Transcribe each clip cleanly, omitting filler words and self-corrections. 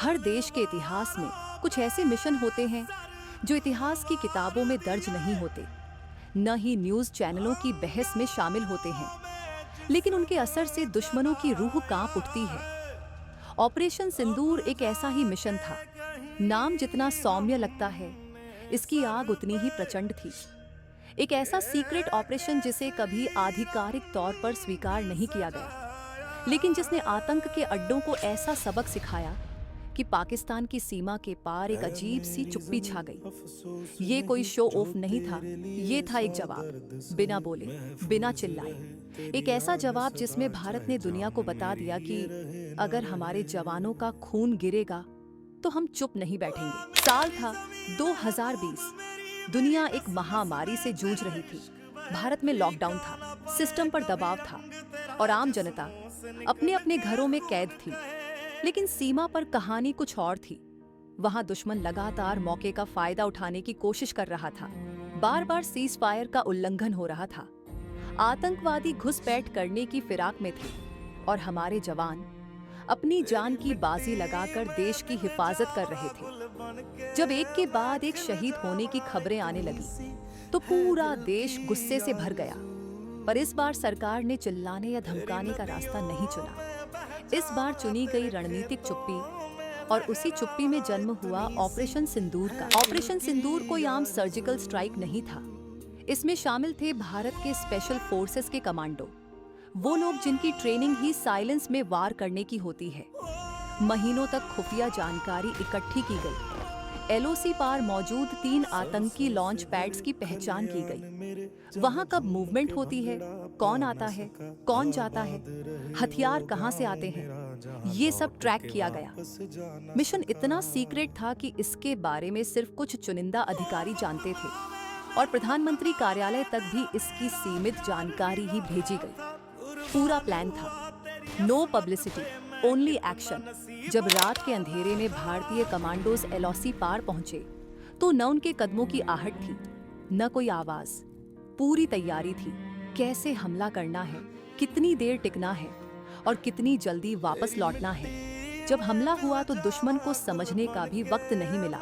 हर देश के इतिहास में कुछ ऐसे मिशन होते हैं जो इतिहास की किताबों में दर्ज नहीं होते, न ही न्यूज़ चैनलों की बहस में शामिल होते हैं, लेकिन उनके असर से दुश्मनों की रूह कांप उठती है। ऑपरेशन सिंदूर एक ऐसा ही मिशन था। नाम जितना सौम्य लगता है, इसकी आग उतनी ही प्रचंड थी। एक ऐसा सीक्रेट ऑपरेशन जिसे कभी आधिकारिक तौर पर स्वीकार नहीं किया गया, लेकिन जिसने आतंक के अड्डों को ऐसा सबक सिखाया कि पाकिस्तान की सीमा के पार एक अजीब सी चुप्पी छा गई। ये कोई शो ऑफ नहीं था, ये था एक जवाब, बिना बोले, बिना चिल्लाए। एक ऐसा जवाब जिसमें भारत ने दुनिया को बता दिया कि अगर हमारे जवानों का खून गिरेगा तो हम चुप नहीं बैठेंगे। साल था 2020। दुनिया एक महामारी से जूझ रही थी। भारत में लॉकडाउन था, सिस्टम पर दबाव था और आम जनता अपने अपने घरों में कैद थी। लेकिन सीमा पर कहानी कुछ और थी। वहां दुश्मन लगातार मौके का फायदा उठाने की कोशिश कर रहा था। बार बार सीज फायर का उल्लंघन हो रहा था। आतंकवादी घुसपैठ करने की फिराक में थे और हमारे जवान अपनी जान की बाजी लगाकर देश की हिफाजत कर रहे थे। जब एक के बाद एक शहीद होने की खबरें आने लगी तो पूरा देश गुस्से से भर गया। पर इस बार सरकार ने चिल्लाने या धमकाने का रास्ता नहीं चुना। इस बार चुनी गई रणनीतिक चुप्पी, और उसी चुप्पी में जन्म हुआ ऑपरेशन सिंदूर का। ऑपरेशन सिंदूर कोई आम सर्जिकल स्ट्राइक नहीं था। इसमें शामिल थे भारत के स्पेशल फोर्सेस के कमांडो, वो लोग जिनकी ट्रेनिंग ही साइलेंस में वार करने की होती है। महीनों तक खुफिया जानकारी इकट्ठी की गई। एलओसी पार मौजूद 3 आतंकी लॉन्च पैड्स की पहचान की गई। वहां कब मूवमेंट होती है, कौन आता है, कौन जाता है, हथियार कहां से आते हैं, ये सब ट्रैक किया गया। मिशन इतना सीक्रेट था कि इसके बारे में सिर्फ कुछ चुनिंदा अधिकारी जानते थे और प्रधानमंत्री कार्यालय तक भी इसकी सीमित जानकारी ही भेजी गई। पूरा प्लान था, नो पब्लिसिटी, ओनली एक्शन। जब रात के अंधेरे में भारतीय कमांडोज एलओसी पार पहुंचे तो न उनके कदमों की आहट थी, न कोई आवाज। पूरी तैयारी थी, कैसे हमला करना है, कितनी देर टिकना है और कितनी जल्दी वापस लौटना है। जब हमला हुआ तो दुश्मन को समझने का भी वक्त नहीं मिला।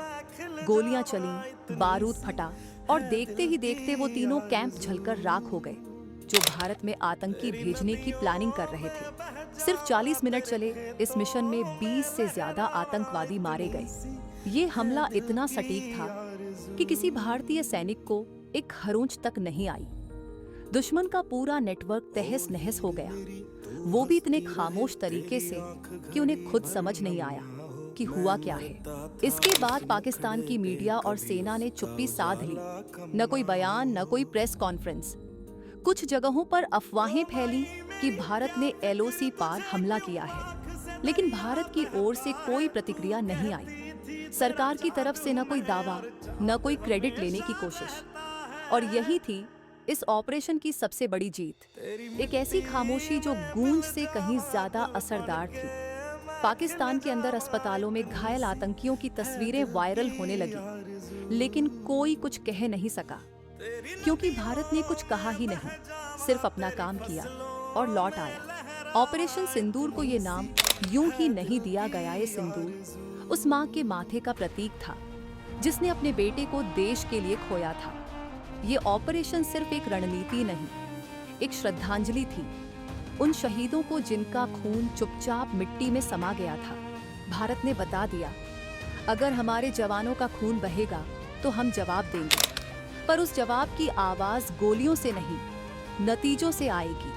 गोलियां चली, बारूद फटा और देखते ही देखते वो तीनों कैंप जलकर राख हो गए जो भारत में आतंकी भेजने की प्लानिंग कर रहे थे। सिर्फ 40 मिनट चले इस मिशन में 20 से ज्यादा आतंकवादी मारे गए। ये हमला इतना सटीक था कि किसी भारतीय सैनिक को एक खरोंच तक नहीं आई। दुश्मन का पूरा नेटवर्क तहस नहस हो गया, वो भी इतने खामोश तरीके से कि उन्हें खुद समझ नहीं आया कि हुआ क्या है। इसके बाद पाकिस्तान की मीडिया और सेना ने चुप्पी साध ली। न कोई बयान, न कोई प्रेस कॉन्फ्रेंस। कुछ जगहों पर अफवाहें फैली कि भारत ने एलओसी पार हमला किया है, लेकिन भारत की ओर से कोई प्रतिक्रिया नहीं आई। सरकार की तरफ से न कोई दावा, न कोई क्रेडिट लेने की कोशिश। और यही थी इस ऑपरेशन की सबसे बड़ी जीत, एक ऐसी खामोशी जो गूंज से कहीं ज्यादा असरदार थी। पाकिस्तान के अंदर अस्पतालों में घायल आतंकियों की तस्वीरें वायरल होने लगी, लेकिन कोई कुछ कह नहीं सका, क्योंकि भारत ने कुछ कहा ही नहीं, सिर्फ अपना काम किया और लौट आया। ऑपरेशन सिंदूर को ये नाम यूं ही नहीं दिया गया। ये सिंदूर उस माँ के माथे का प्रतीक था जिसने अपने बेटे को देश के लिए खोया था। ये ऑपरेशन सिर्फ एक रणनीति नहीं, एक श्रद्धांजलि थी उन शहीदों को जिनका खून चुपचाप मिट्टी में समा गया था। भारत ने बता दिया, अगर हमारे जवानों का खून बहेगा तो हम जवाब देंगे, पर उस जवाब की आवाज गोलियों से नहीं, नतीजों से आएगी।